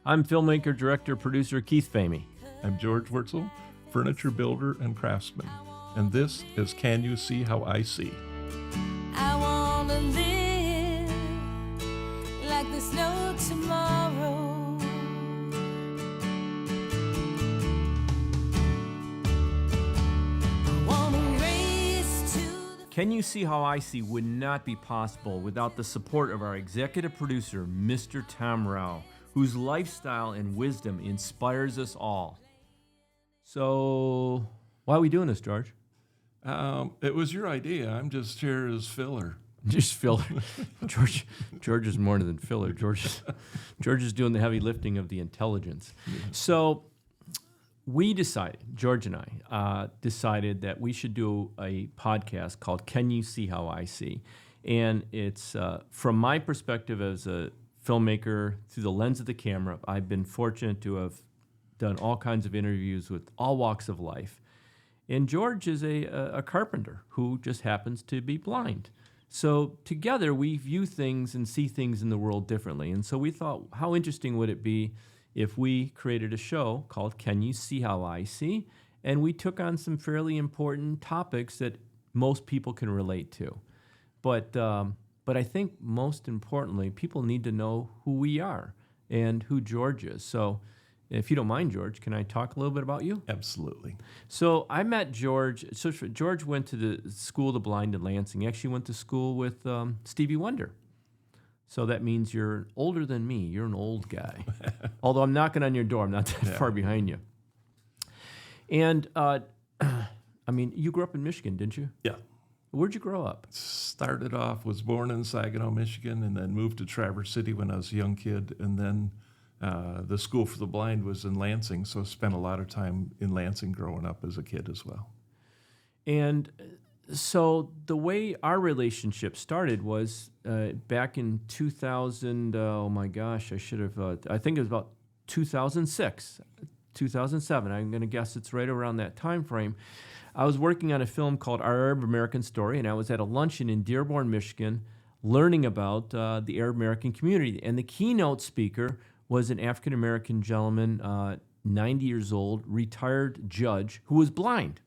I'm filmmaker, director, producer Keith Famie. I'm George Wurtzel, furniture builder and craftsman. And this is Can You See How I See? I want to live like there's no tomorrow. I want to race to the... Can You See How I See would not be possible without the support of our executive producer, Mr. Tom Rao, whose lifestyle and wisdom inspires us all. So, why are we doing this, George? It was your idea. I'm just here as filler. Just filler. George is more than filler. George is doing the heavy lifting of the intelligence. Yeah. So we decided, George and I, decided that we should do a podcast called Can You See How I See? And it's, from my perspective as a filmmaker, through the lens of the camera, I've been fortunate to have done all kinds of interviews with all walks of life. And George is a carpenter who just happens to be blind. So together we view things and see things in the world differently. And so we thought, how interesting would it be if we created a show called Can You See How I See? And we took on some fairly important topics that most people can relate to. But I think most importantly, people need to know who we are and who George is. So if you don't mind, George, can I talk a little bit about you? Absolutely. So I met George. So George went to the School of the Blind in Lansing. He actually went to school with Stevie Wonder. So that means you're older than me. You're an old guy. Although I'm knocking on your door. I'm not that far behind you. And, I mean, you grew up in Michigan, didn't you? Yeah. Where'd you grow up? Started off, was born in Saginaw, Michigan, and then moved to Traverse City when I was a young kid. And then the School for the Blind was in Lansing, so I spent a lot of time in Lansing growing up as a kid as well. And so the way our relationship started was back in 2000, oh my gosh, I should have, I think it was about 2006, 2007. I'm going to guess it's right around that time frame. I was working on a film called Our Arab American Story, and I was at a luncheon in Dearborn, Michigan, learning about the Arab American community. And the keynote speaker was an African-American gentleman, 90 years old, retired judge, who was blind.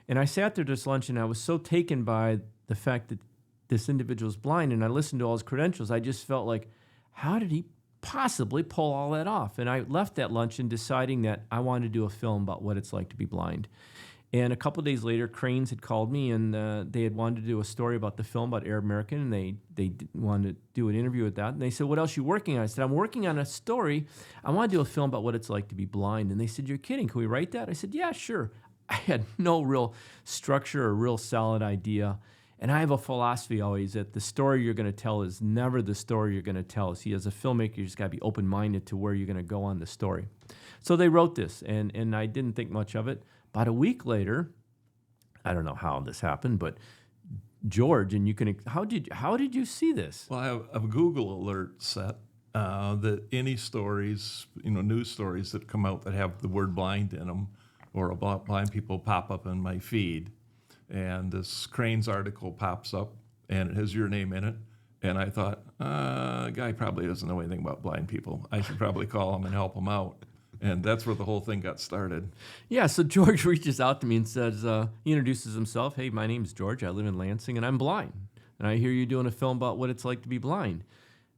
And I sat there this lunch, and I was so taken by the fact that this individual is blind, and I listened to all his credentials. I just felt like, how did he possibly pull all that off? And I left that luncheon deciding that I wanted to do a film about what it's like to be blind. And a couple of days later, Cranes had called me, and they had wanted to do a story about the film about Arab American, and they wanted to do an interview with that. And they said, what else are you working on? I said, I'm working on a story. I want to do a film about what it's like to be blind. And they said, you're kidding. Can we write that? I said, yeah, sure. I had no real structure or real solid idea. And I have a philosophy always that the story you're going to tell is never the story you're going to tell. See, as a filmmaker, you just got to be open-minded to where you're going to go on the story. So they wrote this, and I didn't think much of it. About a week later, I don't know how this happened, but George, and you can, how did you see this? Well, I have a Google alert set that any stories, news stories that come out that have the word blind in them or about blind people pop up in my feed. And this Cranes article pops up, and it has your name in it. And I thought, a guy probably doesn't know anything about blind people. I should probably call him and help him out. And that's where the whole thing got started. Yeah, so George reaches out to me and says, he introduces himself. Hey, my name's George. I live in Lansing, and I'm blind. And I hear you doing a film about what it's like to be blind.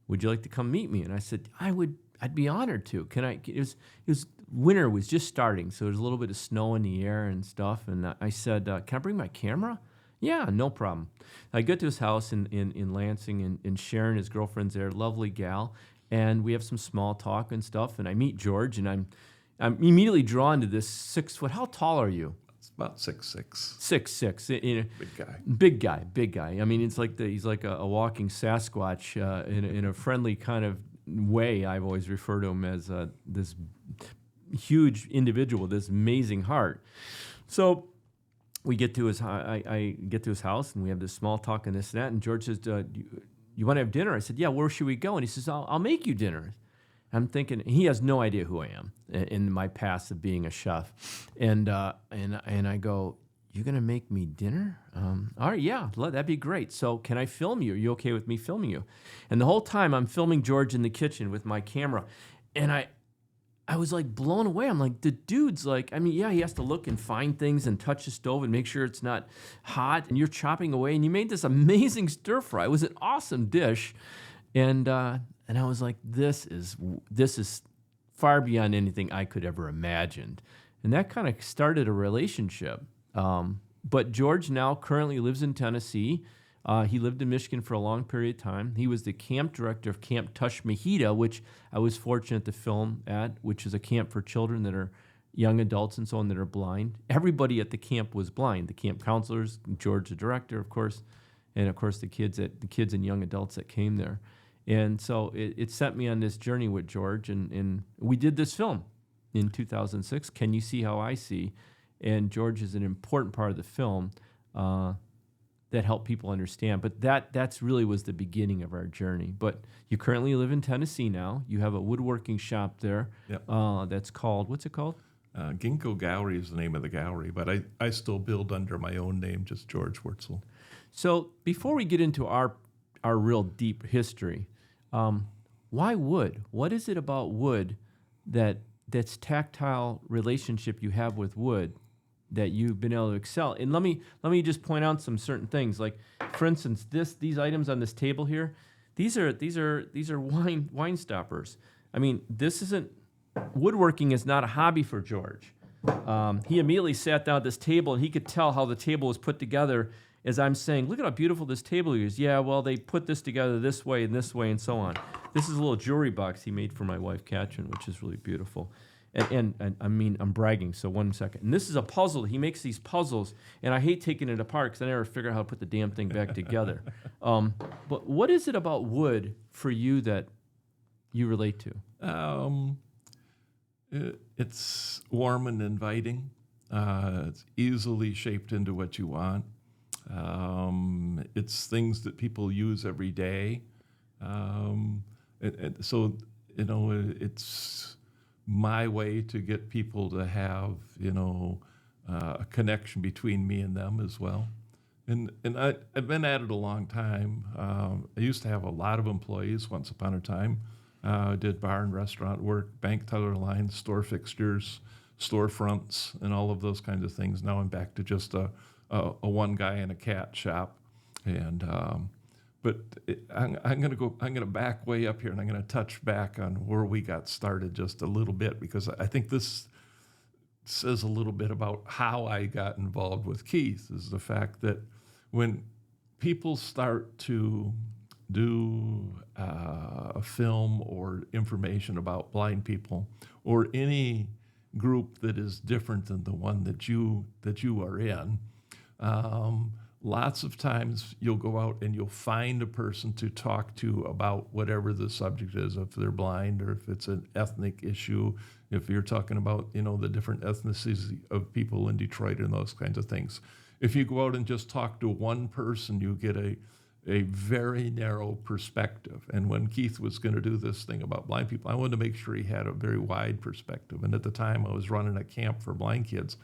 Would you like to come meet me? And I said, I'd be honored to. Can I? It was winter was just starting, so there's a little bit of snow in the air and stuff. And I said, can I bring my camera? Yeah, no problem. I get to his house in Lansing, and Sharon, his girlfriend's there, lovely gal. And we have some small talk and stuff, and I meet George, and I'm immediately drawn to this 6 foot. How tall are you? It's about 6'6". 6'6". Big guy. Big guy. I mean, it's like he's like a walking Sasquatch in a friendly kind of way. I've always referred to him as this huge individual, this amazing heart. So we get to his. I get to his house, and we have this small talk and this and that. And George says, you want to have dinner? I said, yeah, where should we go? And he says, I'll make you dinner. I'm thinking, he has no idea who I am in my past of being a chef. And I go, you're going to make me dinner? All right, yeah, that'd be great. So can I film you? Are you okay with me filming you? And the whole time I'm filming George in the kitchen with my camera. and I was like blown away. I'm like, the dude's like, I mean, yeah, he has to look and find things and touch the stove and make sure it's not hot. And you're chopping away, and you made this amazing stir fry. It was an awesome dish, and I was like, this is far beyond anything I could ever imagined, and that kind of started a relationship. But George now currently lives in Tennessee. He lived in Michigan for a long period of time. He was the camp director of Camp Tushmahita, which I was fortunate to film at, which is a camp for children that are young adults and so on that are blind. Everybody at the camp was blind. The camp counselors, George, the director, of course, and of course the kids and young adults that came there. And so it set me on this journey with George, and we did this film in 2006. Can You See How I See? And George is an important part of the film. That help people understand. But that's really was the beginning of our journey. But you currently live in Tennessee now. You have a woodworking shop there. Yep. That's called, what's it called? Ginkgo Gallery is the name of the gallery, but I still build under my own name, just George Wurtzel. So before we get into our real deep history, why wood? What is it about wood that's tactile relationship you have with wood that you've been able to excel? And let me just point out some certain things. Like, for instance, these items on this table here, these are wine stoppers. I mean, woodworking is not a hobby for George. He immediately sat down at this table, and he could tell how the table was put together as I'm saying, look at how beautiful this table is. Yeah, well, they put this together this way, and so on. This is a little jewelry box he made for my wife, Katrin, which is really beautiful. And I mean, I'm bragging, so 1 second. And this is a puzzle. He makes these puzzles, and I hate taking it apart because I never figure out how to put the damn thing back together. But what is it about wood for you that you relate to? It's warm and inviting. It's easily shaped into what you want. It's things that people use every day. So, it's my way to get people to have, a connection between me and them as well. And I've been at it a long time. I used to have a lot of employees once upon a time. Did bar and restaurant work, bank teller lines, store fixtures, storefronts, and all of those kinds of things. Now I'm back to just a one guy in a cat shop. And I'm gonna back way up here, and I'm gonna touch back on where we got started just a little bit, because I think this says a little bit about how I got involved with Keith. Is the fact that when people start to do a film or information about blind people, or any group that is different than the one that you are in, lots of times you'll go out and you'll find a person to talk to about whatever the subject is, if they're blind or if it's an ethnic issue, if you're talking about, the different ethnicities of people in Detroit and those kinds of things. If you go out and just talk to one person, you get a very narrow perspective. And when Keith was going to do this thing about blind people, I wanted to make sure he had a very wide perspective. And at the time I was running a camp for blind kids,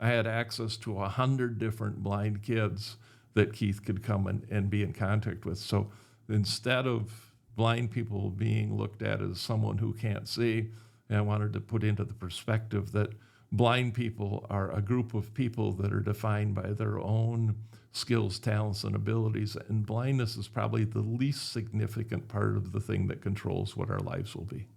I had access to 100 different blind kids that Keith could come and be in contact with. So instead of blind people being looked at as someone who can't see, I wanted to put into the perspective that blind people are a group of people that are defined by their own skills, talents, and abilities. And blindness is probably the least significant part of the thing that controls what our lives will be.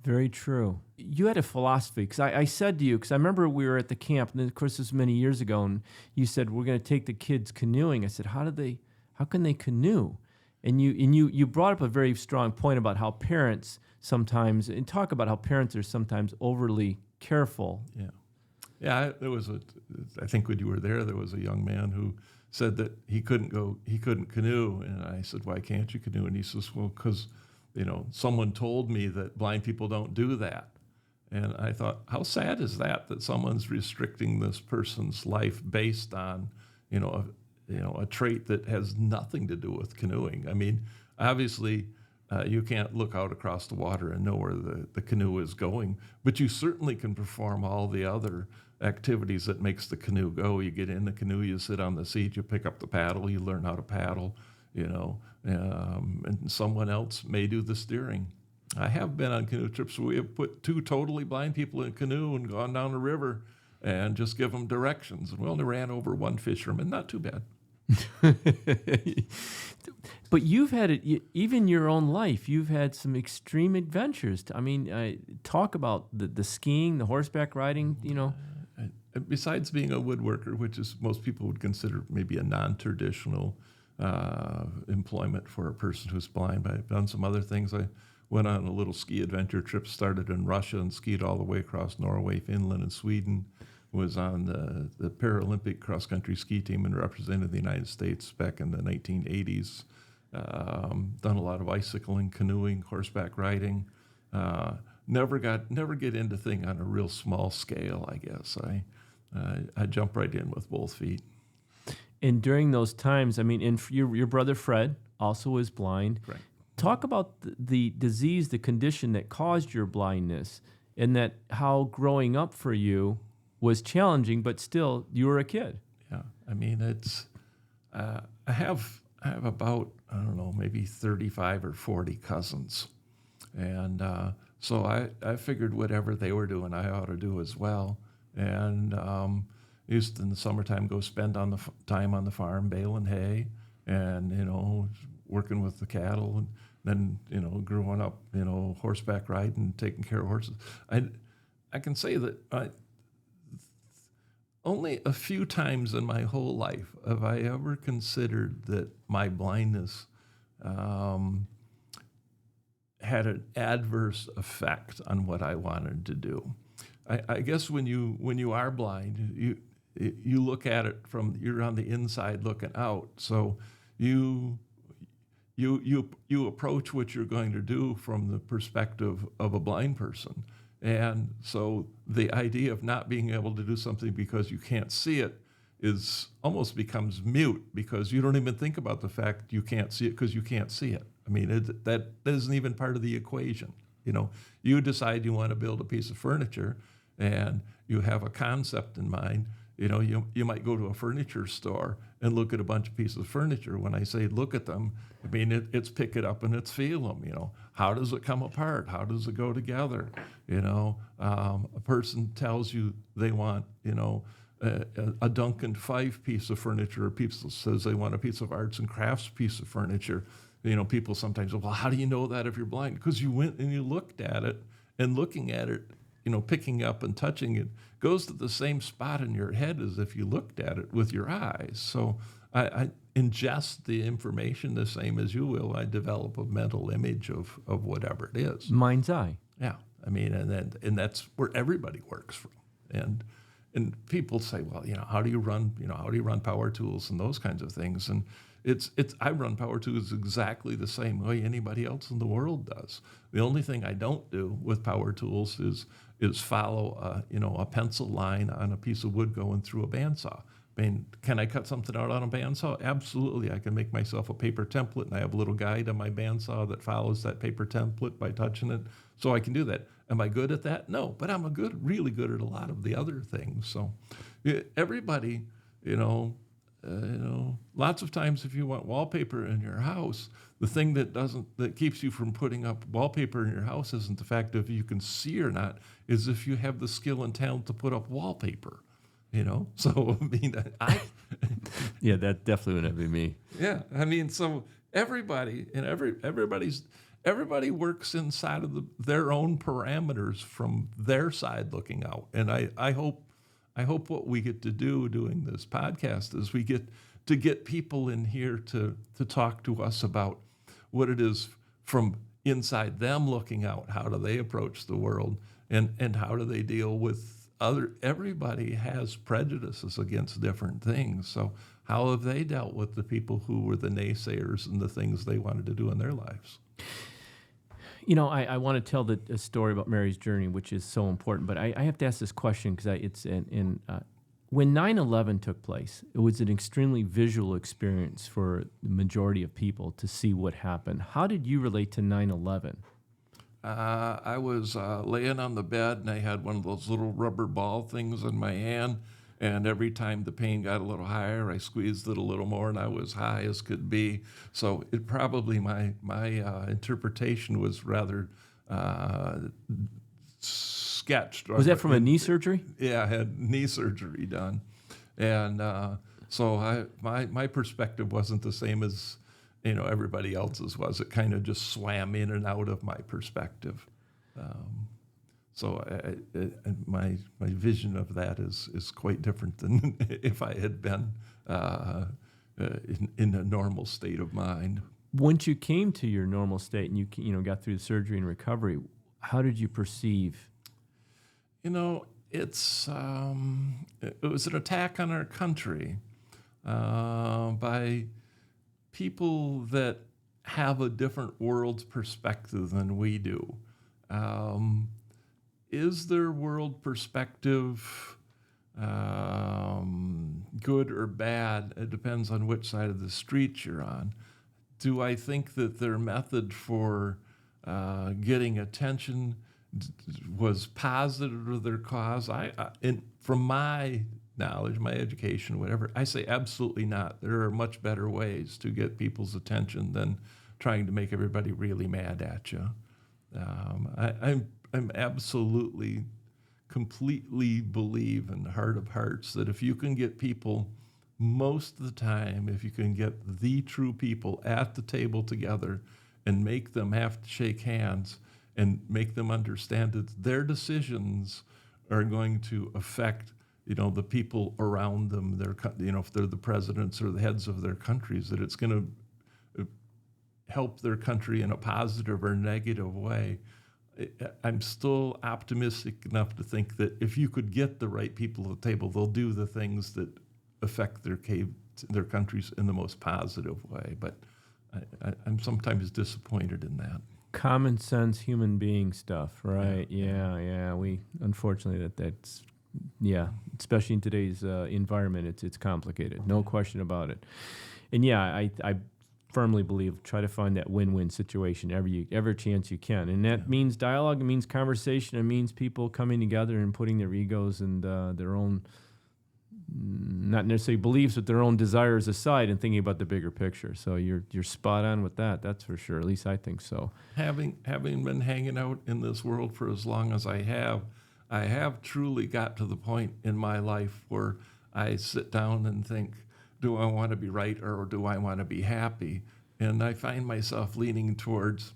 Very true. You had a philosophy, because I said to you, because I remember we were at the camp, and then of course this was many years ago, and you said, we're going to take the kids canoeing. I said, how can they canoe? And you brought up a very strong point about how parents sometimes, and talk about how parents are sometimes overly careful. Yeah, I think when you were there was a young man who said that he couldn't canoe. And I said, why can't you canoe? And he says, well, because someone told me that blind people don't do that. And I thought, how sad is that someone's restricting this person's life based on, a trait that has nothing to do with canoeing. I mean, obviously, you can't look out across the water and know where the canoe is going, but you certainly can perform all the other activities that makes the canoe go. You get in the canoe, you sit on the seat, you pick up the paddle, you learn how to paddle, and someone else may do the steering. I have been on canoe trips where we have put two totally blind people in a canoe and gone down the river and just give them directions. And we only ran over one fisherman. Not too bad. But you've had it, even your own life. You've had some extreme adventures. I mean, talk about the skiing, the horseback riding. Besides being a woodworker, which is most people would consider maybe a non-traditional employment for a person who's blind, but I've done some other things. I went on a little ski adventure trip, started in Russia and skied all the way across Norway, Finland, and Sweden. Was on the Paralympic cross-country ski team and represented the United States back in the 1980s. Done a lot of bicycling, canoeing, horseback riding. Never get into thing on a real small scale, I guess. I jump right in with both feet. And during those times, I mean, and your brother Fred also was blind. Right. Talk about the disease, the condition that caused your blindness, and that how growing up for you was challenging, but still you were a kid. Yeah, I mean, it's I have about, I don't know, maybe 35 or 40 cousins, and so I figured whatever they were doing, I ought to do as well. And used to, in the summertime, go spend time on the farm baling hay, and working with the cattle, and then growing up, horseback riding, taking care of horses. I can say that only a few times in my whole life have I ever considered that my blindness had an adverse effect on what I wanted to do. I guess when you are blind, you look at it you're on the inside looking out. So you approach what you're going to do from the perspective of a blind person. And so the idea of not being able to do something because you can't see it almost becomes mute, because you don't even think about the fact you can't see it because you can't see it. I mean, that isn't even part of the equation. You decide you want to build a piece of furniture and you have a concept in mind. You might go to a furniture store and look at a bunch of pieces of furniture. When I say look at them, I mean it's pick it up and it's feel them. How does it come apart? How does it go together? A person tells you they want a Duncan Fife piece of furniture, or people says they want a piece of arts and crafts piece of furniture. People sometimes say, well, how do you know that if you're blind? Because you went and you looked at it, and looking at it, picking up and touching it goes to the same spot in your head as if you looked at it with your eyes. So I ingest the information the same as you will. I develop a mental image of whatever it is. Mind's eye. Yeah, I mean, and that's where everybody works from. And people say, well, how do you run power tools and those kinds of things? And I run power tools exactly the same way anybody else in the world does. The only thing I don't do with power tools is follow a pencil line on a piece of wood going through a bandsaw. I mean, can I cut something out on a bandsaw? Absolutely. I can make myself a paper template, and I have a little guide on my bandsaw that follows that paper template by touching it. So I can do that. Am I good at that? No, but I'm really good at a lot of the other things. So everybody, lots of times if you want wallpaper in your house, the thing that keeps you from putting up wallpaper in your house isn't the fact of if you can see or not, is if you have the skill and talent to put up wallpaper. So I mean, yeah, that definitely wouldn't be me. Yeah, I mean, so everybody and everybody works inside of their own parameters from their side looking out. And I hope what we get to do doing this podcast is we get to get people in here to talk to us about what it is from inside them looking out. How do they approach the world, and how do they deal with everybody has prejudices against different things. So how have they dealt with the people who were the naysayers and the things they wanted to do in their lives? I want to tell a story about Mary's journey, which is so important, but I have to ask this question because when 9/11 took place, it was an extremely visual experience for the majority of people to see what happened. How did you relate to 9/11? I was laying on the bed, and I had one of those little rubber ball things in my hand, and every time the pain got a little higher, I squeezed it a little more, and I was high as could be. So it probably, my interpretation was rather sketched. Was that from a knee surgery? Yeah, I had knee surgery done, and so my perspective wasn't the same as everybody else's was. It kind of just swam in and out of my perspective. So my vision of that is quite different than if I had been in a normal state of mind. Once you came to your normal state and you got through the surgery and recovery, how did you perceive? It was an attack on our country by people that have a different world perspective than we do. Is their world perspective good or bad? It depends on which side of the street you're on. Do I think that their method for getting attention was positive to their cause? From my knowledge, my education, whatever, I say absolutely not. There are much better ways to get people's attention than trying to make everybody really mad at you. I'm absolutely, completely believe in the heart of hearts that if you can get people, most of the time, if you can get the true people at the table together and make them have to shake hands and make them understand that their decisions are going to affect, the people around them, if they're the presidents or the heads of their countries, that it's going to help their country in a positive or negative way. I'm still optimistic enough to think that if you could get the right people at the table, they'll do the things that affect their countries in the most positive way. But I'm sometimes disappointed in that. Common sense human being stuff, right? Yeah. We unfortunately that's especially in today's environment, it's complicated, no question about it. And I firmly believe try to find that win-win situation every chance you can, and that means dialogue, it means conversation, it means people coming together and putting their egos and their own, not necessarily beliefs, but their own desires aside and thinking about the bigger picture. So you're spot on with that. That's for sure. At least I think so. Having been hanging out in this world for as long as I have truly got to the point in my life where I sit down and think, do I want to be right or do I want to be happy? And I find myself leaning towards,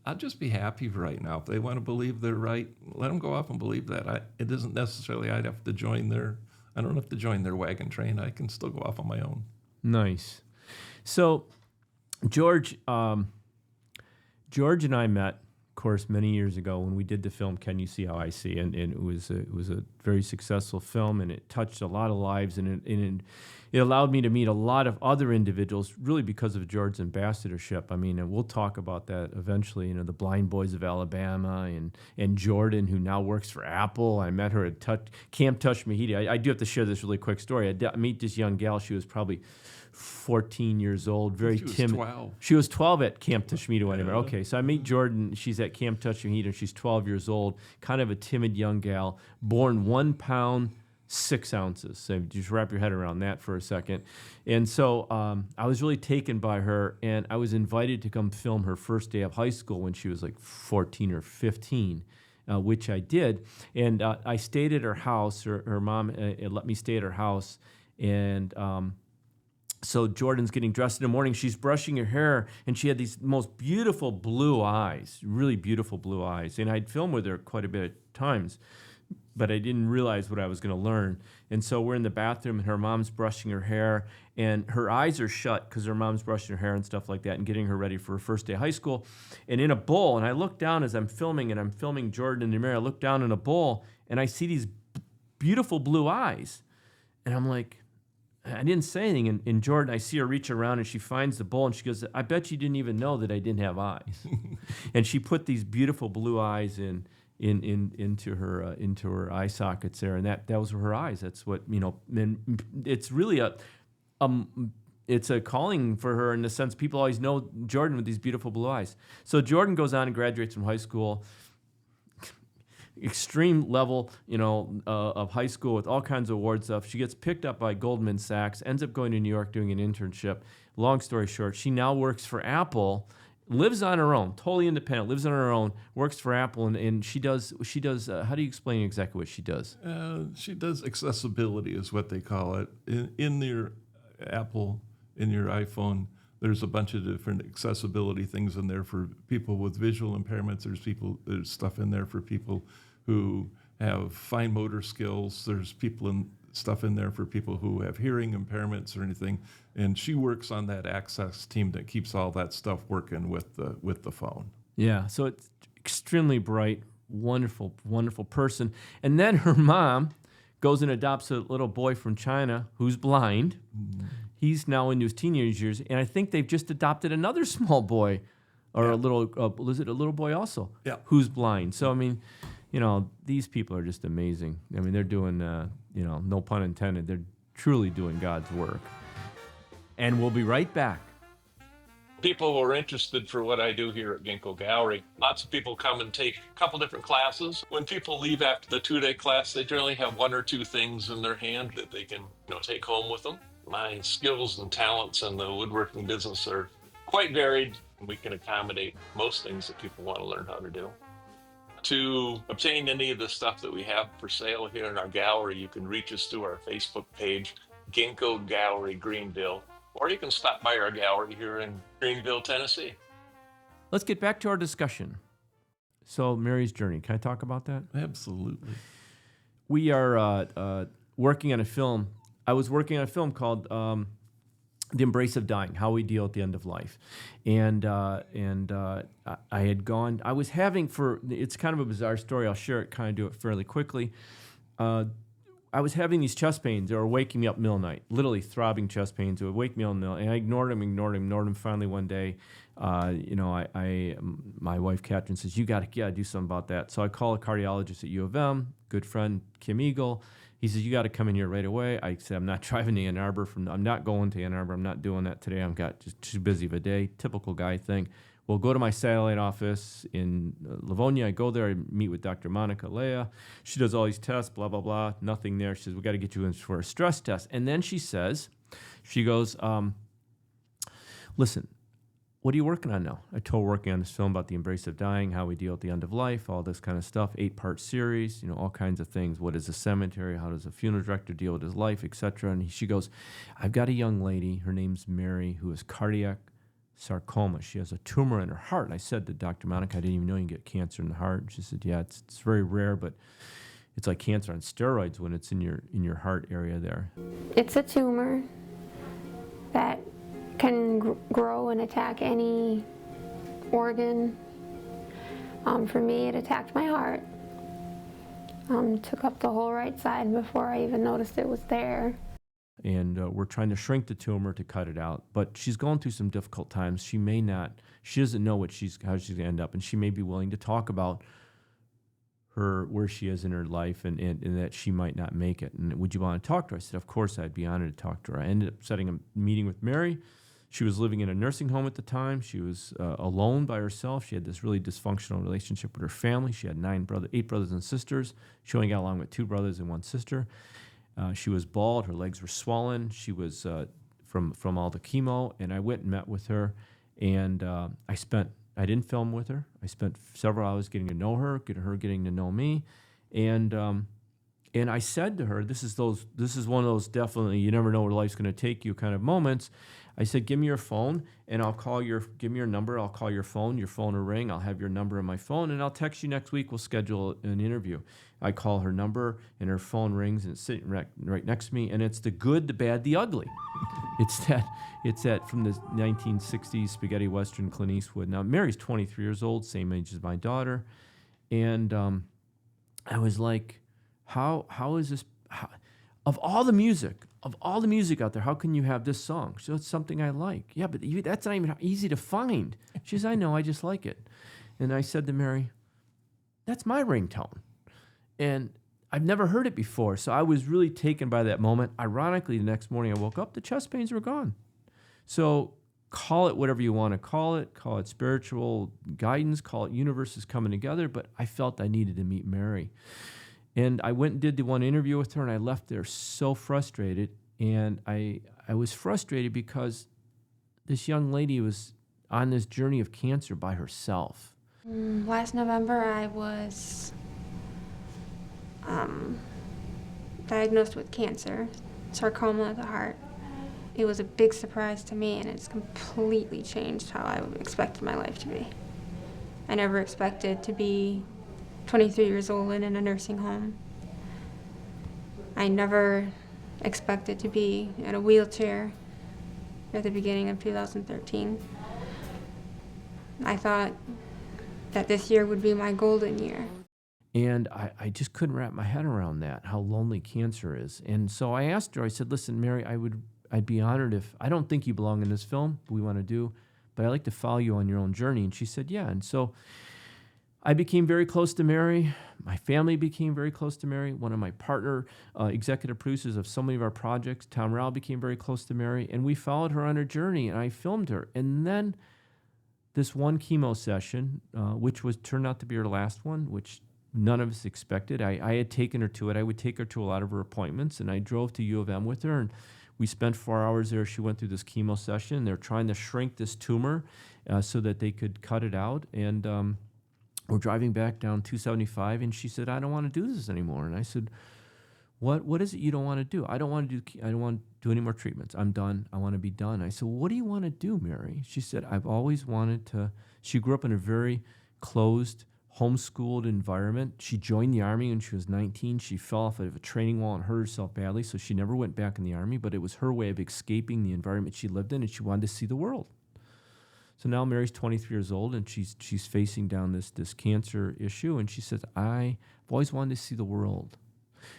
I'll just be happy right now. If they want to believe they're right, let them go off and believe that. It isn't necessarily I don't have to join their wagon train. I can still go off on my own. Nice. So, George and I met, of course, many years ago when we did the film "Can You See How I See?" and it was a very successful film, and it touched a lot of lives, and it allowed me to meet a lot of other individuals, really because of George's ambassadorship. I mean, and we'll talk about that eventually. The Blind Boys of Alabama and Jordan, who now works for Apple. I met her at Camp Touch Mahiti. I do have to share this really quick story. I meet this young gal. She was probably 14 years old, very timid. She was 12. She was 12 at Camp Touch Mahiti. Whatever. Okay, so I meet Jordan. She's at Camp Touch Mahiti, and she's 12 years old, kind of a timid young gal, born 1 pound, 6 ounces. So just wrap your head around that for a second. And so I was really taken by her, and I was invited to come film her first day of high school when she was like 14 or 15, which I did. And I stayed at her house. Her mom let me stay at her house. And so Jordan's getting dressed in the morning. She's brushing her hair, and she had these most beautiful blue eyes, really beautiful blue eyes. And I'd filmed with her quite a bit of times, but I didn't realize what I was going to learn. And so we're in the bathroom, and her mom's brushing her hair, and her eyes are shut because her mom's brushing her hair and stuff like that and getting her ready for her first day of high school. And in a bowl, and I look down as I'm filming, and I'm filming Jordan and Maire, I look down in a bowl, and I see these beautiful blue eyes. And I'm like, I didn't say anything. And Jordan, I see her reach around, and she finds the bowl, and she goes, I bet you didn't even know that I didn't have eyes. And she put these beautiful blue eyes into her eye sockets there, and that was her eyes. That's what, and it's really it's a calling for her in the sense people always know Jordan with these beautiful blue eyes. So Jordan goes on and graduates from high school, extreme level, of high school with all kinds of award stuff. She gets picked up by Goldman Sachs, ends up going to New York doing an internship. Long story short, she now works for Apple, lives on her own, totally independent, lives on her own, works for Apple, and she does, how do you explain exactly what she does? She does accessibility, is what they call it. In your Apple, in your iPhone, there's a bunch of different accessibility things in there for people with visual impairments. There's stuff in there for people who have fine motor skills. There's stuff in there for people who have hearing impairments or anything. And she works on that access team that keeps all that stuff working with the phone. Yeah, so it's extremely bright, wonderful, wonderful person. And then her mom goes and adopts a little boy from China who's blind. He's now into his teenage years, and I think they've just adopted another small boy, or a little, was it a little boy also? Yeah. Who's blind. So, I mean, these people are just amazing. I mean, they're doing, no pun intended, they're truly doing God's work. And we'll be right back. People who are interested for what I do here at Ginkgo Gallery. Lots of people come and take a couple different classes. When people leave after the 2-day class, they generally have 1 or 2 things in their hand that they can, take home with them. My skills and talents in the woodworking business are quite varied. We can accommodate most things that people want to learn how to do. To obtain any of the stuff that we have for sale here in our gallery, you can reach us through our Facebook page, Ginkgo Gallery Greenville, or you can stop by our gallery here in Greenville, Tennessee. Let's get back to our discussion. So, Mary's journey, can I talk about that? Absolutely. We are working on a film. I was working on a film called The Embrace of Dying, How We Deal at the End of Life. And I had gone, I was having it's kind of a bizarre story. I'll share it, kind of do it fairly quickly. I was having these chest pains. They were waking me up middle of the night, literally throbbing chest pains. It would wake me up in the middle, and I ignored them. Finally, one day, my wife, Catherine, says, you got to do something about that. So I call a cardiologist at U of M, good friend, Kim Eagle. He says, you got to come in here right away. I said, I'm not driving to Ann Arbor. I'm not going to Ann Arbor. I'm not doing that today. I've got just too busy of a day. Typical guy thing. We'll go to my satellite office in Livonia. I go there. I meet with Dr. Monica Leah. She does all these tests, blah, blah, blah. Nothing there. She says, we got to get you in for a stress test. And then she goes, listen, what are you working on now? I told her working on this film about the embrace of dying, how we deal at the end of life, all this kind of stuff, 8-part series, all kinds of things. What is a cemetery? How does a funeral director deal with his life, etc. And she goes, I've got a young lady, her name's Maire, who has cardiac sarcoma. She has a tumor in her heart. And I said to Dr. Monica, I didn't even know you can get cancer in the heart. And she said, yeah, it's very rare, but it's like cancer on steroids when it's in your heart area there. It's a tumor that can grow and attack any organ. For me, it attacked my heart. Took up the whole right side before I even noticed it was there. And we're trying to shrink the tumor to cut it out. But she's going through some difficult times. She doesn't know how she's going to end up, and she may be willing to talk about where she is in her life and that she might not make it. And would you want to talk to her? I said, of course, I'd be honored to talk to her. I ended up setting a meeting with Maire. She was living in a nursing home at the time. She was alone by herself. She had this really dysfunctional relationship with her family. She had 8 brothers and sisters. She only got along with 2 brothers and 1 sister. She was bald. Her legs were swollen. She was from all the chemo. And I went and met with her. And I didn't film with her. I spent several hours getting to know her, getting to know me. And I said to her, this is one of those definitely you never know where life's going to take you kind of moments. I said, give me your phone, and give me your number. I'll call your phone will ring. I'll have your number on my phone, and I'll text you next week. We'll schedule an interview. I call her number, and her phone rings, and it's sitting right next to me, and it's the good, the bad, the ugly. It's that from the 1960s spaghetti western Clint Eastwood. Now, Mary's 23 years old, same age as my daughter, and I was like, how is this? Of all the music out there, how can you have this song? So it's something I like. Yeah, but that's not even easy to find. She says, I know, I just like it. And I said to Maire, that's my ringtone. And I've never heard it before. So I was really taken by that moment. Ironically, the next morning I woke up, the chest pains were gone. So call it whatever you want to call it spiritual guidance, call it universes coming together, but I felt I needed to meet Maire. And I went and did the one interview with her, and I left there so frustrated. And I was frustrated because this young lady on this journey of cancer by herself. Last November, I was diagnosed with cancer, sarcoma of the heart. It was a big surprise to me, and it's completely changed how I expected my life to be. I never expected to be 23 years old and in a nursing home. I never expected to be in a wheelchair at the beginning of 2013. I thought that this year would be my golden year. And I just couldn't wrap my head around that, how lonely cancer is. And so I asked her, I said, listen, Mary, I'd be honored if, I don't think you belong in this film we want to do, but I'd like to follow you on your own journey. And she said, yeah. And so I became very close to Mary. My family became very close to Mary. One of my partner executive producers of so many of our projects, Tom Rowell, became very close to Mary. And we followed her on her journey, and I filmed her. And then this one chemo session, which turned out to be her last one, which none of us expected. I had taken her to it. I would take her to a lot of her appointments, and I drove to U of M with her, and we spent 4 hours there. She went through this chemo session. They're trying to shrink this tumor so that they could cut it out. And we're driving back down 275, and she said, I don't want to do this anymore. And I said, what is it you don't want to do? I don't want to do any more treatments. I'm done. I want to be done. I said, well, what do you want to do, Mary? She said, I've always wanted to. She grew up in a very closed, homeschooled environment. She joined the Army when she was 19. She fell off of a training wall and hurt herself badly, so she never went back in the Army, but it was her way of escaping the environment she lived in, and she wanted to see the world. So now Mary's 23 years old, and she's facing down this cancer issue, and she says, I've always wanted to see the world.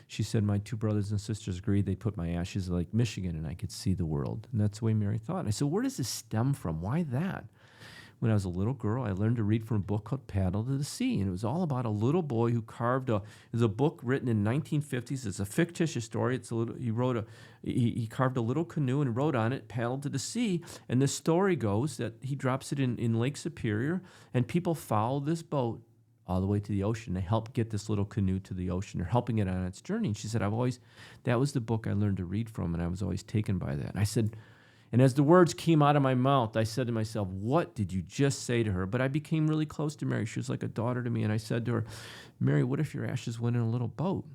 She said, my two brothers and sisters agreed they'd put my ashes in Lake Michigan, and I could see the world. And that's the way Mary thought. And I said, where does this stem from? Why that? When I was a little girl, I learned to read from a book called Paddle to the Sea, and it was all about a little boy who carved it was a book written in 1950s. It's a fictitious story. He carved a little canoe and wrote on it, Paddle to the Sea, and the story goes that he drops it in Lake Superior, and people follow this boat all the way to the ocean. They help get this little canoe to the ocean. They're helping it on its journey. And she said, that was the book I learned to read from, and I was always taken by that. And I said, and as the words came out of my mouth, I said to myself, what did you just say to her? But I became really close to Mary. She was like a daughter to me. And I said to her, Mary, what if your ashes went in a little boat?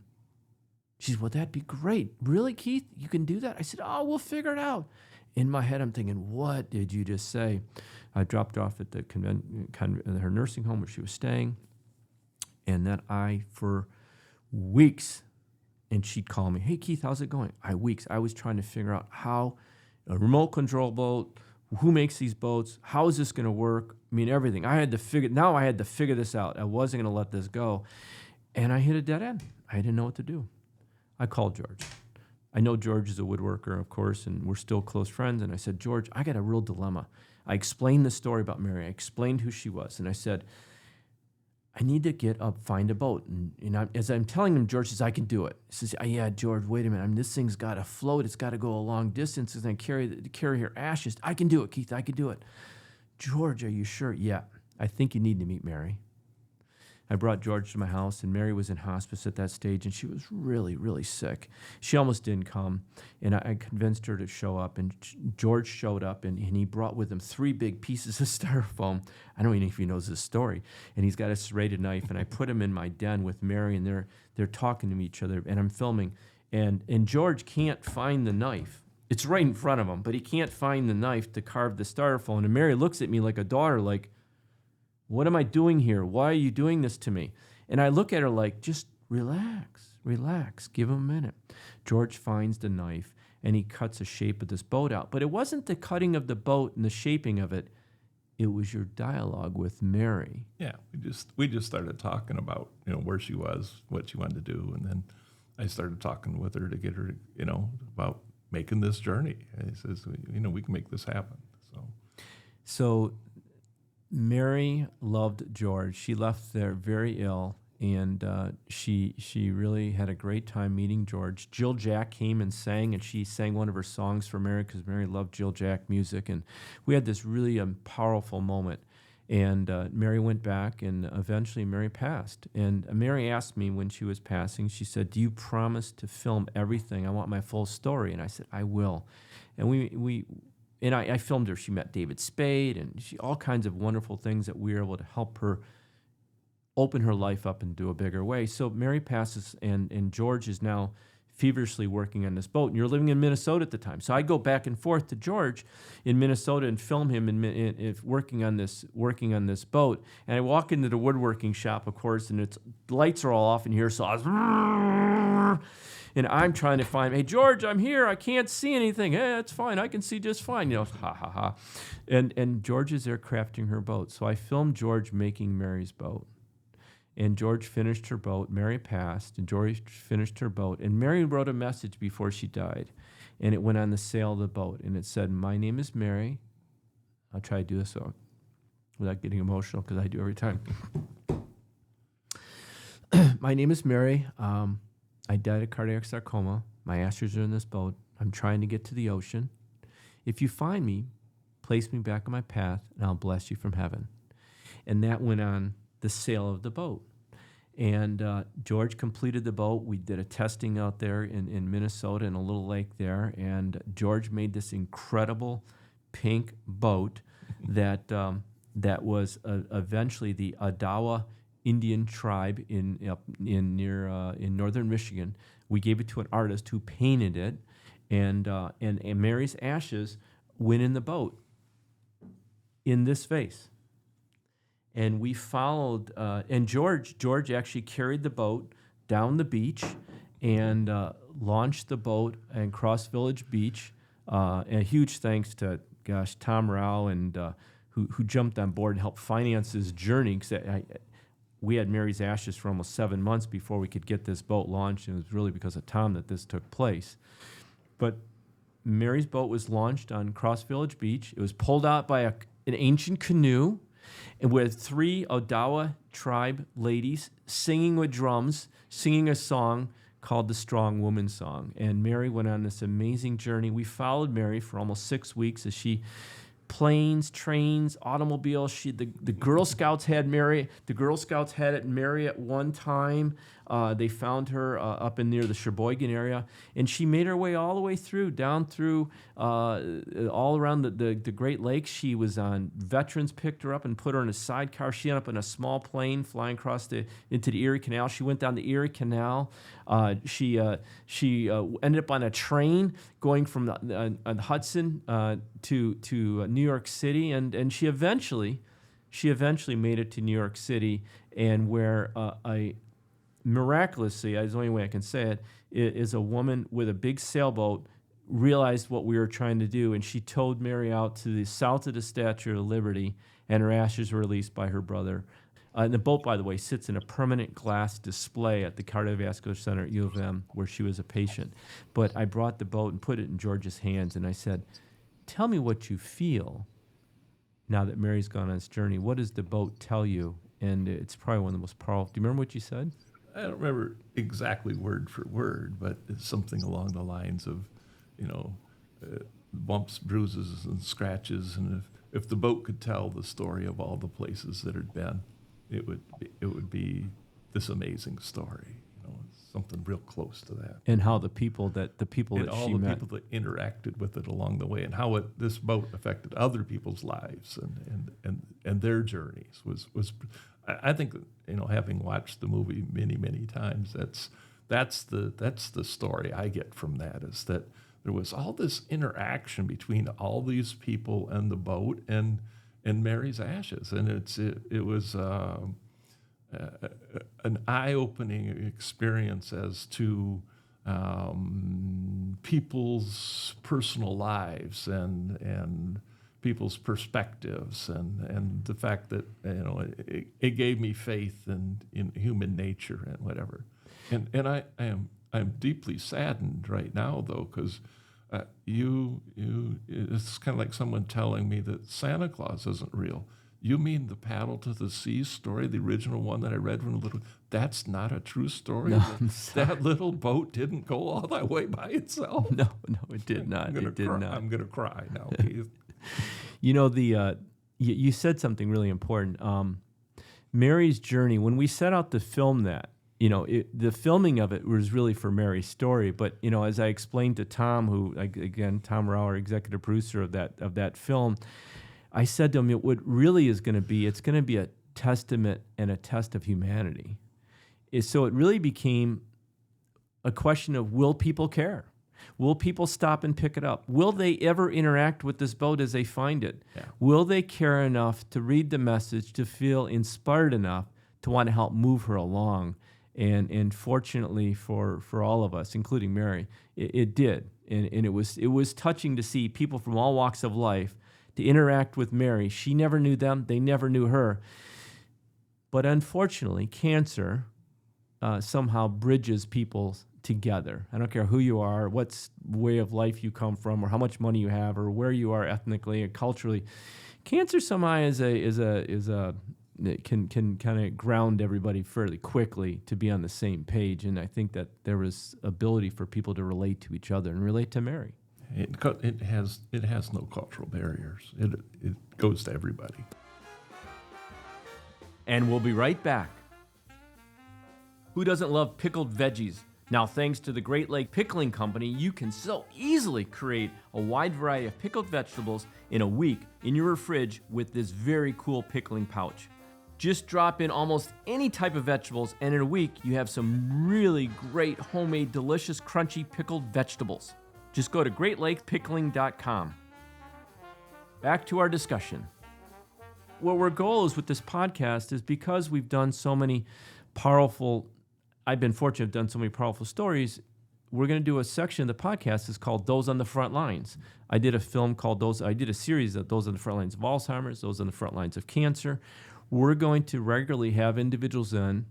She said, well, that'd be great. Really, Keith? You can do that? I said, oh, we'll figure it out. In my head, I'm thinking, what did you just say? I dropped off at her nursing home where she was staying. And then for weeks, and she'd call me, hey, Keith, how's it going? I was trying to figure out how a remote control boat, who makes these boats, how is this going to work? I mean, everything. I had to figure this out. I wasn't going to let this go. And I hit a dead end. I didn't know what to do. I called George. I know George is a woodworker, of course, and we're still close friends. And I said, George, I got a real dilemma. I explained the story about Mary. I explained who she was. And I said, I need to find a boat. And as I'm telling him, George says, I can do it. He says, yeah, George, wait a minute. This thing's got to float. It's got to go a long distance. It's going to carry her ashes. I can do it, Keith. I can do it. George, are you sure? Yeah, I think you need to meet Mary. I brought George to my house, and Mary was in hospice at that stage, and she was really, really sick. She almost didn't come, and I convinced her to show up, and George showed up, and he brought with him 3 big pieces of styrofoam. I don't even know if he knows this story. And he's got a serrated knife, and I put him in my den with Mary, and they're talking to each other, and I'm filming. And George can't find the knife. It's right in front of him, but he can't find the knife to carve the styrofoam. And Mary looks at me like a daughter, like, what am I doing here? Why are you doing this to me? And I look at her like, just relax, give him a minute. George finds the knife, and he cuts a shape of this boat out. But it wasn't the cutting of the boat and the shaping of it. It was your dialogue with Mary. Yeah, we just started talking about, where she was, what she wanted to do, and then I started talking with her to get her, about making this journey. And he says, we can make this happen. So Mary loved George. She left there very ill, and she really had a great time meeting George. Jill Jack came and sang, and she sang one of her songs for Mary because Mary loved Jill Jack music, and we had this really powerful moment. And Mary went back, and eventually Mary passed. And Mary asked me when she was passing, she said, do you promise to film everything? I want my full story. And I said, I will. And and I filmed her. She met David Spade and all kinds of wonderful things that we were able to help her open her life up and do a bigger way. So Mary passes, and George is now feverishly working on this boat. And you're living in Minnesota at the time. So I go back and forth to George in Minnesota and film him in working on this boat. And I walk into the woodworking shop, of course, and the lights are all off in here. So I was, and I'm trying to find, hey, George, I'm here. I can't see anything. Hey, it's fine. I can see just fine. You know, ha, ha, ha. And George is there crafting her boat. So I filmed George making Mary's boat. And George finished her boat. Mary passed, and George finished her boat. And Mary wrote a message before she died, and it went on the sail of the boat. And it said, "My name is Mary." I'll try to do this without getting emotional, because I do every time. "My name is Mary. I died of cardiac sarcoma. My ashes are in this boat. I'm trying to get to the ocean. If you find me, place me back on my path, and I'll bless you from heaven." And that went on the sail of the boat. And George completed the boat. We did a testing out there in Minnesota in a little lake there, and George made this incredible pink boat that was eventually the Odawa Indian tribe in northern Michigan. We gave it to an artist who painted it, and Mary's ashes went in the boat in this vase. And we followed, and George actually carried the boat down the beach and launched the boat in Cross Village Beach. And a huge thanks to, Tom Rao, and who jumped on board and helped finance his journey. Because we had Mary's ashes for almost 7 months before we could get this boat launched, and it was really because of Tom that this took place. But Mary's boat was launched on Cross Village Beach. It was pulled out by an ancient canoe, and with 3 Odawa tribe ladies singing with drums, singing a song called the Strong Woman Song. And Mary went on this amazing journey. We followed Mary for almost 6 weeks as she planes, trains, automobiles. The Girl Scouts had Mary. The Girl Scouts had Mary at one time. They found her up in near the Sheboygan area, and she made her way all the way through, down through all around the Great Lakes. She was on, veterans picked her up and put her in a sidecar. She ended up in a small plane flying across into the Erie Canal. She went down the Erie Canal. She ended up on a train going from on Hudson to New York City, and she eventually made it to New York City, and where miraculously, that's the only way I can say it, is a woman with a big sailboat realized what we were trying to do, and she towed Mary out to the south of the Statue of Liberty, and her ashes were released by her brother. And the boat, by the way, sits in a permanent glass display at the Cardiovascular Center at U of M, where she was a patient. But I brought the boat and put it in George's hands, and I said, "Tell me what you feel now that Mary's gone on this journey. What does the boat tell you?" And it's probably one of the most powerful. Do you remember what you said? I don't remember exactly word for word, but it's something along the lines of, bumps, bruises, and scratches. And if the boat could tell the story of all the places that it had been, it would be this amazing story. Something real close to that. And how the people that and she all the met, people that interacted with it along the way, and how this boat affected other people's lives and their journeys was. I think having watched the movie many times, that's the story I get from that, is that there was all this interaction between all these people and the boat and Mary's ashes, and it was an eye-opening experience as to people's personal lives and people's perspectives, and the fact that it gave me faith in human nature and whatever. And I'm deeply saddened right now, though, because it's kind of like someone telling me that Santa Claus isn't real. You mean the Paddle to the Sea story, the original one that I read when a little? That's not a true story. No, that little boat didn't go all that way by itself. No, it did not. It did not. I'm gonna cry now, Keith. You said something really important. Mary's journey. When we set out to film that, the filming of it was really for Mary's story. But, as I explained to Tom, Tom Rauer, executive producer of that film, I said to him, what really is going to be, it's going to be a testament and a test of humanity. So it really became a question of, will people care? Will people stop and pick it up? Will they ever interact with this boat as they find it? Yeah. Will they care enough to read the message, to feel inspired enough to want to help move her along? And fortunately for all of us, including Mary, it did. And it was touching to see people from all walks of life to interact with Mary. She never knew them. They never knew her. But unfortunately, cancer somehow bridges people together. I don't care who you are, what way of life you come from, or how much money you have, or where you are ethnically or culturally. Cancer somehow can kind of ground everybody fairly quickly to be on the same page. And I think that there was ability for people to relate to each other and relate to Mary. It has no cultural barriers. It goes to everybody. And we'll be right back. Who doesn't love pickled veggies? Now, thanks to the Great Lake Pickling Company, you can so easily create a wide variety of pickled vegetables in a week in your fridge with this very cool pickling pouch. Just drop in almost any type of vegetables, and in a week, you have some really great homemade, delicious, crunchy pickled vegetables. Just go to greatlakepickling.com. Back to our discussion. What our goal is with this podcast is, because we've done so many powerful, I've been fortunate to have done so many powerful stories, we're going to do a section of the podcast that's called Those on the Front Lines. I did a series of Those on the Front Lines of Alzheimer's, Those on the Front Lines of Cancer. We're going to regularly have individuals in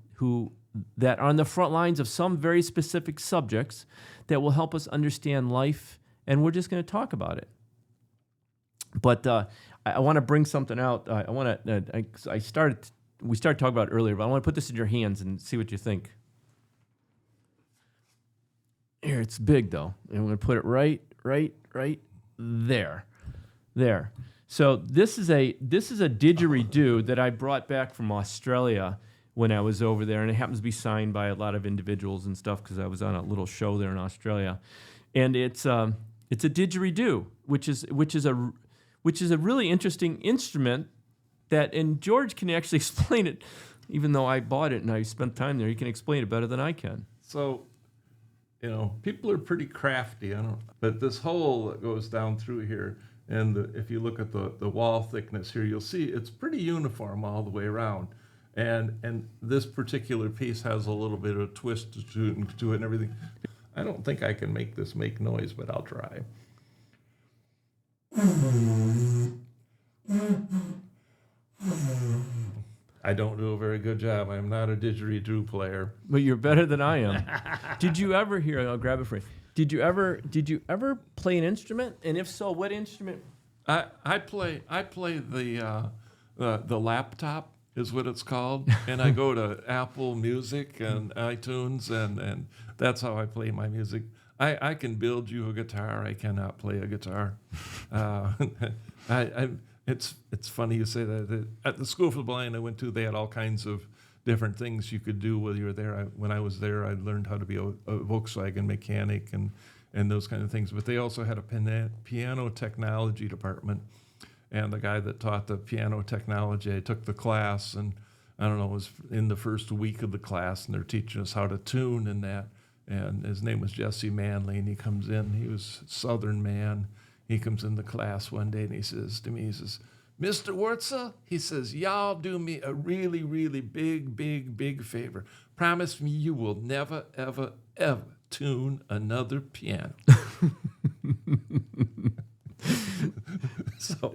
that are on the front lines of some very specific subjects that will help us understand life, and we're just going to talk about it. But I want to bring something out. We started talking about it earlier, but I want to put this in your hands and see what you think. Here, it's big though, and I'm going to put it right there. So this is a didgeridoo that I brought back from Australia when I was over there, and it happens to be signed by a lot of individuals and stuff because I was on a little show there in Australia, and it's a didgeridoo, which is a really interesting instrument and George can actually explain it, even though I bought it and I spent time there. He can explain it better than I can. So, people are pretty crafty. But this hole that goes down through here, and if you look at the wall thickness here, you'll see it's pretty uniform all the way around. And this particular piece has a little bit of twist to it and everything. I don't think I can make this make noise, but I'll try. I don't do a very good job. I'm not a didgeridoo player. But you're better than I am. Did you ever hear? I'll grab it for you. Did you ever play an instrument? And if so, what instrument? I play the laptop is what it's called, and I go to Apple Music and iTunes, and that's how I play my music. I can build you a guitar. I cannot play a guitar. It's funny you say that. At the School for the Blind I went to, they had all kinds of different things you could do while you were there. When I was there, I learned how to be a Volkswagen mechanic and those kind of things. But they also had a piano technology department. And the guy that taught the piano technology, I took the class, and I don't know, it was in the first week of the class, and they're teaching us how to tune and that. And his name was Jesse Manley, and he comes in. He was a Southern man. He comes in the class one day, and he says to me, Mr. Wurtzel, he says, y'all do me a really, really big favor. Promise me you will never, ever, ever tune another piano. So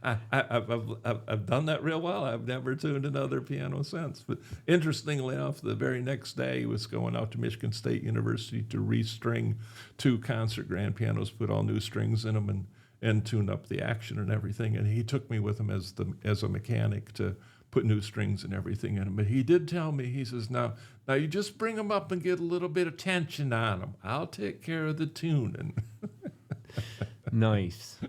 I've done that real well. I've never tuned another piano since. But interestingly enough, the very next day he was going out to Michigan State University to restring 2 concert grand pianos, put all new strings in them, and tune up the action and everything. And he took me with him as a mechanic to put new strings and everything in them. But he did tell me, he says, now you just bring them up and get a little bit of tension on them. I'll take care of the tuning. Nice.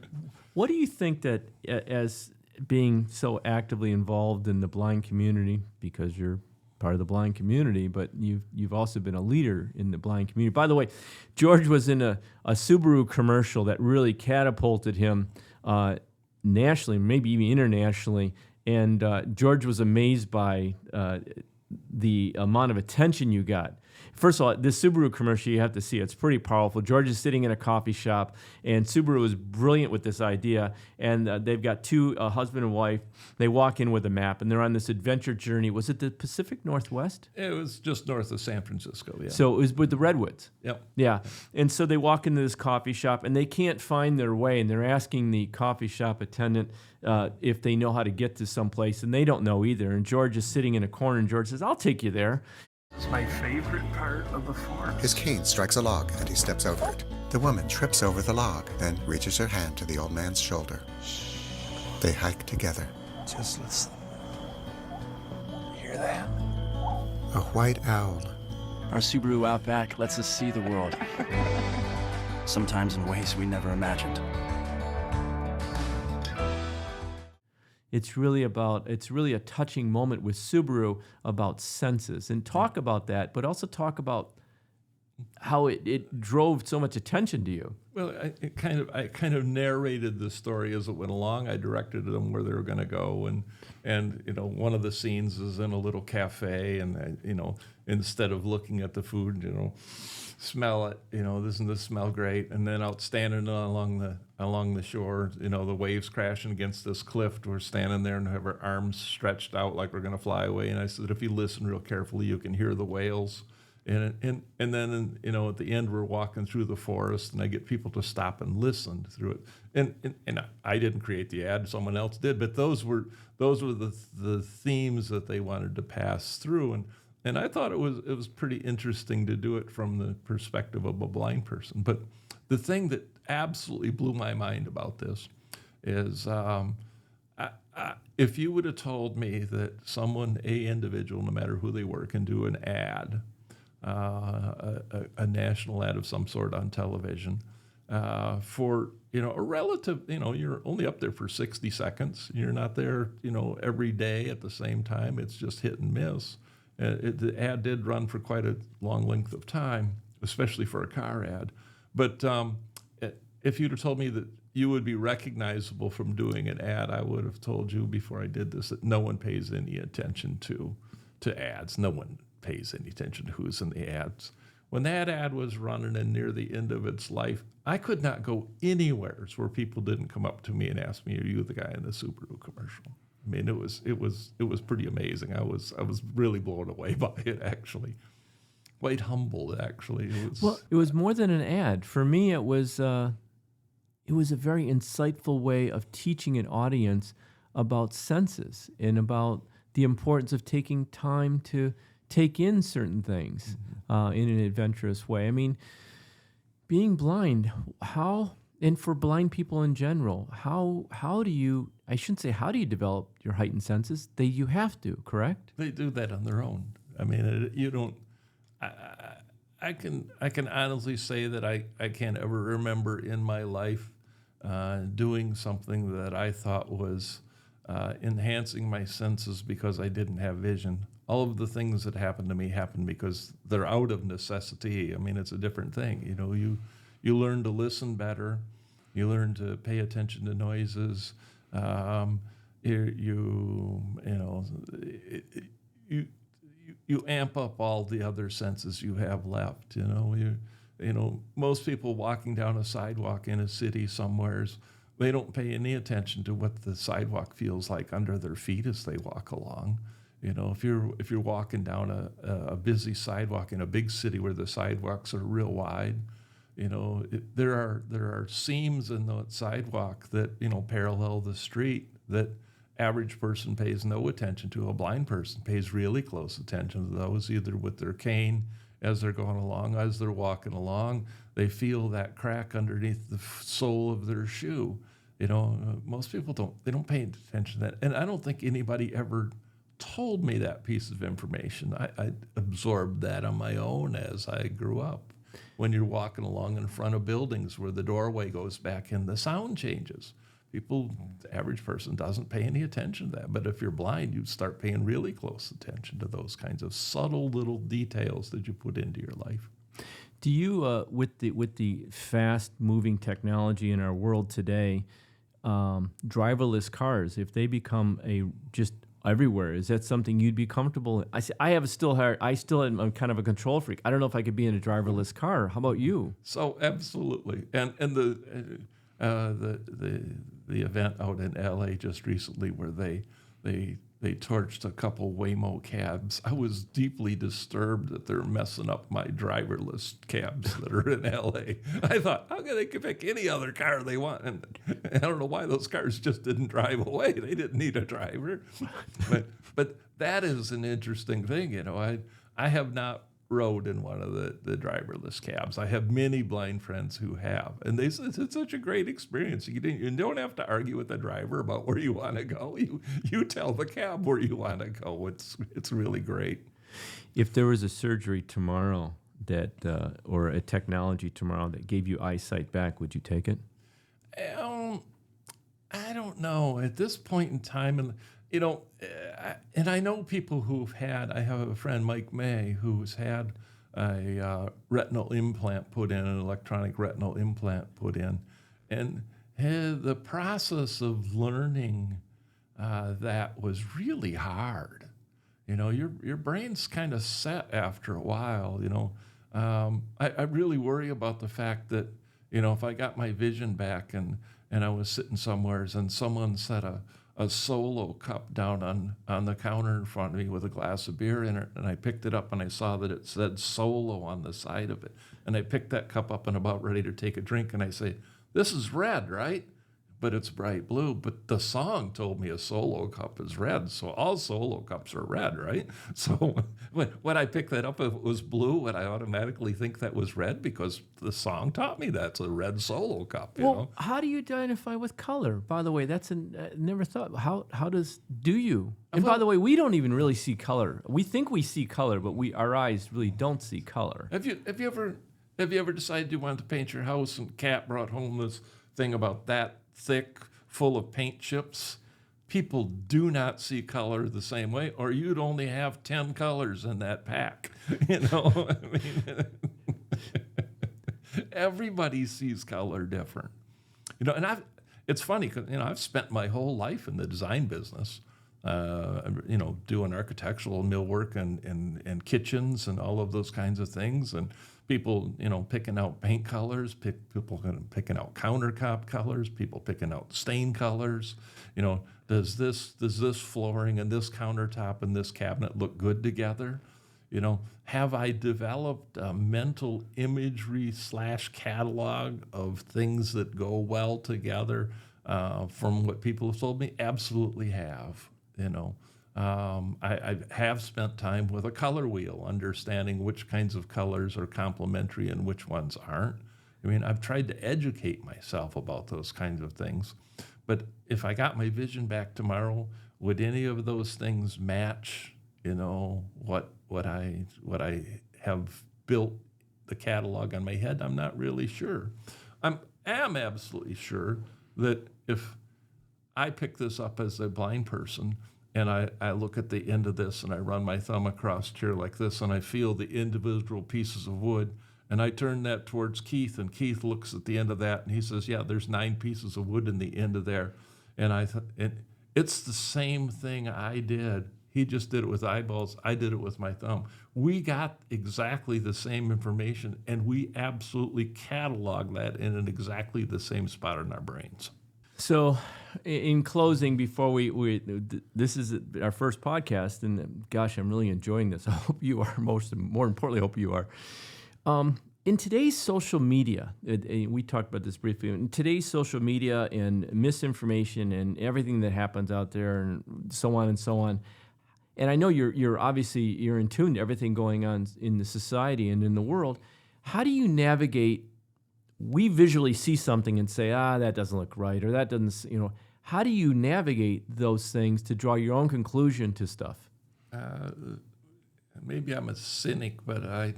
What do you think that, as being so actively involved in the blind community, because you're part of the blind community, but you've also been a leader in the blind community. By the way, George was in a Subaru commercial that really catapulted him nationally, maybe even internationally. And George was amazed by the amount of attention you got. First of all, this Subaru commercial, you have to see it. It's pretty powerful. George is sitting in a coffee shop, and Subaru is brilliant with this idea. And they've got two, husband and wife. They walk in with a map, and they're on this adventure journey. Was it the Pacific Northwest? It was just north of San Francisco, yeah. So it was with the Redwoods. Yep. Yeah. And so they walk into this coffee shop, and they can't find their way, and they're asking the coffee shop attendant if they know how to get to someplace, and they don't know either. And George is sitting in a corner, and George says, "I'll take you there." It's my favorite part of the forest. His cane strikes a log and he steps over it. The woman trips over the log, then reaches her hand to the old man's shoulder. They hike together. Just listen. Hear that? A white owl. Our Subaru Outback lets us see the world. Sometimes in ways we never imagined. It's really a touching moment with Subaru about senses, and talk about that, but also talk about how it drove so much attention to you. Well, I kind of narrated the story as it went along. I directed them where they were going to go, and one of the scenes is in a little cafe, and instead of looking at the food, smell it, doesn't this smell great? And then out standing along the shore, the waves crashing against this cliff. We're standing there and have our arms stretched out like we're going to fly away. And I said, if you listen real carefully, you can hear the whales. And then at the end we're walking through the forest, and I get people to stop and listen through it. And I didn't create the ad; someone else did. But those were the themes that they wanted to pass through. And I thought it was pretty interesting to do it from the perspective of a blind person. But the thing that absolutely blew my mind about this is if you would have told me that someone, a individual, no matter who they were, can do an ad, a national ad of some sort on television for a relative, you're only up there for 60 seconds. You're not there, every day at the same time. It's just hit and miss. The ad did run for quite a long length of time, especially for a car ad. But if you'd have told me that you would be recognizable from doing an ad, I would have told you before I did this that no one pays any attention to ads. No one pays any attention to who's in the ads. When that ad was running and near the end of its life, I could not go anywhere where people didn't come up to me and ask me, "Are you the guy in the Subaru commercial?" I mean, it was pretty amazing. I was really blown away by it, actually. Quite humbled, actually. It was more than an ad. For me, it was a very insightful way of teaching an audience about senses and about the importance of taking time to take in certain things in an adventurous way. I mean, being blind, and for blind people in general, how do you, I shouldn't say how do you develop your heightened senses? You have to, correct? They do that on their own. I mean, you don't, I can honestly say that I can't ever remember in my life doing something that I thought was enhancing my senses because I didn't have vision. All of the things that happened to me happened because they're out of necessity. I mean, it's a different thing. You learn to listen better. You learn to pay attention to noises. You amp up all the other senses you have left. Most people walking down a sidewalk in a city somewheres, they don't pay any attention to what the sidewalk feels like under their feet as they walk along. If you're walking down a busy sidewalk in a big city where the sidewalks are real wide, there are seams in the sidewalk that parallel the street that average person pays no attention to. A blind person pays really close attention to those, either with their cane as they're going along, as they're walking along. They feel that crack underneath the sole of their shoe. Most people don't pay attention to that, and I don't think anybody ever told me that piece of information. I absorbed that on my own as I grew up. When you're walking along in front of buildings where the doorway goes back in, the sound changes People, the average person doesn't pay any attention to that. But if you're blind, you start paying really close attention to those kinds of subtle little details that you put into your life. Do you, with the fast-moving technology in our world today, driverless cars, if they become just everywhere, is that something you'd be comfortable in? I'm kind of a control freak. I don't know if I could be in a driverless car. How about you? So absolutely, and the event out in L.A. just recently where they torched a couple Waymo cabs. I was deeply disturbed that they're messing up my driverless cabs that are in L.A. I thought, how can they pick any other car they want? And I don't know why those cars just didn't drive away. They didn't need a driver. But that is an interesting thing. You know, I have not rode in one of the driverless cabs. I have many blind friends who have, and they said it's such a great experience. You don't have to argue with the driver about where you want to go. You tell the cab where you want to go. It's really great. If there was a surgery tomorrow or a technology tomorrow that gave you eyesight back, would you take it? I don't know. At this point in time, and you know, and I know people who've had. I have a friend, Mike May, who's had a retinal implant put in, an electronic retinal implant put in, and the process of learning that was really hard. You know, your brain's kind of set after a while. You know, I really worry about the fact that, you know, if I got my vision back and I was sitting somewhere and someone set a Solo cup down on the counter in front of me with a glass of beer in it, and I picked it up and I saw that it said Solo on the side of it. And I picked that cup up and about ready to take a drink, and I say, this is red, right? But it's bright blue. But the song told me a Solo cup is red, so all Solo cups are red, right? So when I picked that up, if it was blue, would I automatically think that was red because the song taught me that's a red Solo cup, you know? How do you identify with color? By the way, that's never thought. How do you? And by the way, we don't even really see color. We think we see color, but our eyes really don't see color. Have you ever decided you wanted to paint your house and Kat brought home this thing about that thick, full of paint chips? People do not see color the same way, or you'd only have 10 colors in that pack. You know, I mean, everybody sees color different. You know, and it's funny because, you know, I've spent my whole life in the design business, you know, doing architectural millwork and kitchens and all of those kinds of things, and people, you know, picking out paint colors, people picking out countertop colors, people picking out stain colors. You know, does this flooring and this countertop and this cabinet look good together? You know, have I developed a mental imagery / catalog of things that go well together from what people have told me? Absolutely have, you know. I have spent time with a color wheel, understanding which kinds of colors are complementary and which ones aren't. I mean, I've tried to educate myself about those kinds of things. But if I got my vision back tomorrow, would any of those things match, you know, what I have built the catalog on my head? I'm not really sure. I am absolutely sure that if I pick this up as a blind person, and I look at the end of this and I run my thumb across here like this and I feel the individual pieces of wood, and I turn that towards Keith, and Keith looks at the end of that and he says, yeah, there's 9 pieces of wood in the end of there. And it's the same thing I did. He just did it with eyeballs. I did it with my thumb. We got exactly the same information, and we absolutely catalog that in exactly the same spot in our brains. So, in closing, before this is our first podcast, and gosh, I'm really enjoying this. I hope you are. More importantly, I hope you are. In today's social media, we talked about this briefly. In today's social media and misinformation and everything that happens out there, and so on and so on. And I know you're obviously in tune to everything going on in the society and in the world. How do you navigate? We visually see something and say, that doesn't look right, or that doesn't, you know. How do you navigate those things to draw your own conclusion to stuff? Maybe I'm a cynic, but I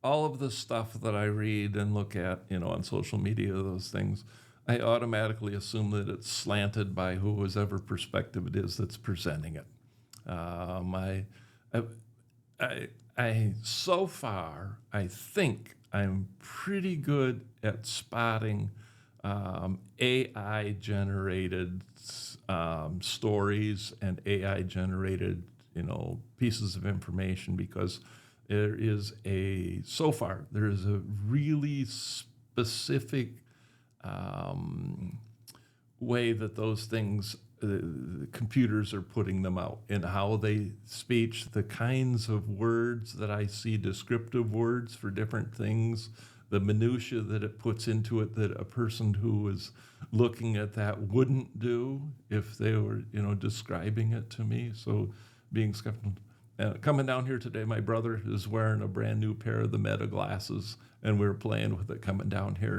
all of the stuff that I read and look at, you know, on social media, those things, I automatically assume that it's slanted by whoever perspective it is that's presenting it. So far, I think I'm pretty good at spotting AI-generated stories and AI-generated, pieces of information, because there is a really specific way that those things, the computers are putting them out, and how they speech, the kinds of words that I see, descriptive words for different things, the minutia that it puts into it that a person who is looking at that wouldn't do if they were, describing it to me. So being skeptical. Coming down here today, my brother is wearing a brand new pair of the Meta glasses, and we were playing with it coming down here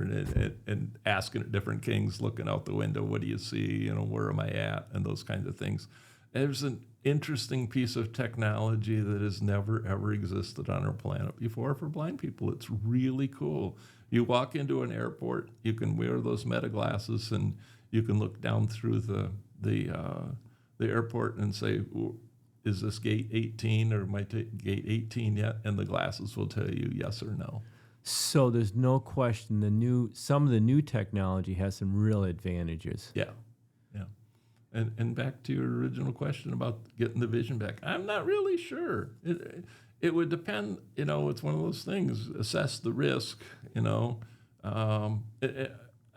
and asking at different things, looking out the window, what do you see, where am I at, and those kinds of things. There's an interesting piece of technology that has never, ever existed on our planet before for blind people. It's really cool. You walk into an airport, you can wear those Meta glasses, and you can look down through the airport and say, is this gate 18 or am I gate 18 yet? And the glasses will tell you yes or no. So there's no question some of the new technology has some real advantages. Yeah. And back to your original question about getting the vision back, I'm not really sure. It would depend, it's one of those things, assess the risk, I'm on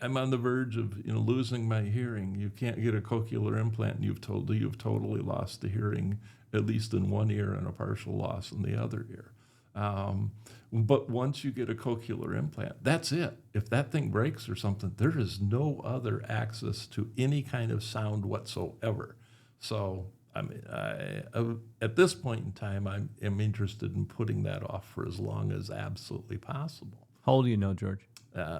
the verge of, losing my hearing. You can't get a cochlear implant, and you've totally lost the hearing, at least in one ear, and a partial loss in the other ear. But once you get a cochlear implant, that's it. If that thing breaks or something, there is no other access to any kind of sound whatsoever. So, at this point in time, I'm interested in putting that off for as long as absolutely possible. How old are you now, George?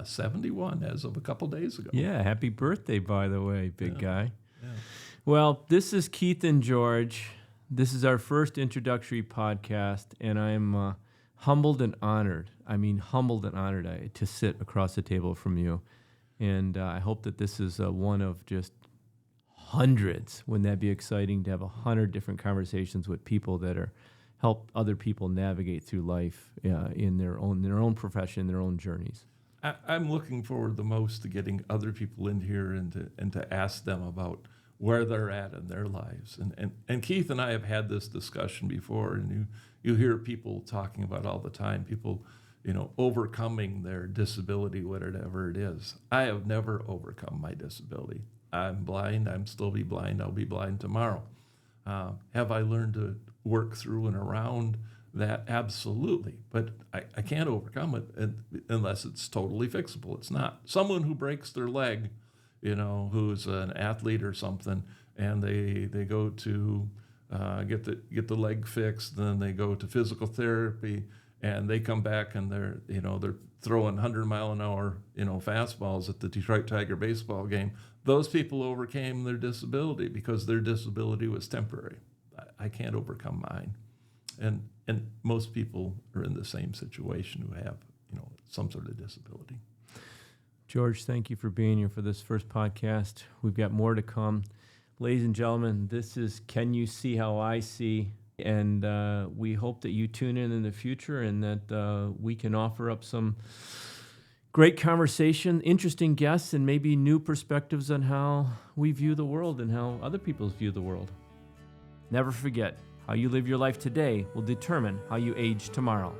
71 as of a couple days ago. Yeah, happy birthday, by the way, big guy. Yeah. Well, this is Keith and George. This is our first introductory podcast, and I'm humbled and honored. To sit across the table from you. And I hope that this is one of just hundreds. Wouldn't that be exciting to have 100 different conversations with people that help other people navigate through life in their own profession, their own journeys? I'm looking forward the most to getting other people in here and to ask them about where they're at in their lives. And Keith and I have had this discussion before, and you hear people talking about all the time, people, overcoming their disability, whatever it is. I have never overcome my disability. I'm blind. I'm still be blind. I'll be blind tomorrow. Have I learned to work through and around that? Absolutely. But I can't overcome it unless it's totally fixable. It's not. Someone who breaks their leg, who's an athlete or something, and they go to get the leg fixed, then they go to physical therapy, and they come back and they're throwing 100-mile-an-hour fastballs at the Detroit Tiger baseball game. Those people overcame their disability because their disability was temporary. I can't overcome mine, and most people are in the same situation who have some sort of disability. George, thank you for being here for this first podcast. We've got more to come. Ladies and gentlemen, this is Can You See How I See? And we hope that you tune in the future, and that we can offer up some great conversation, interesting guests, and maybe new perspectives on how we view the world and how other people view the world. Never forget, how you live your life today will determine how you age tomorrow.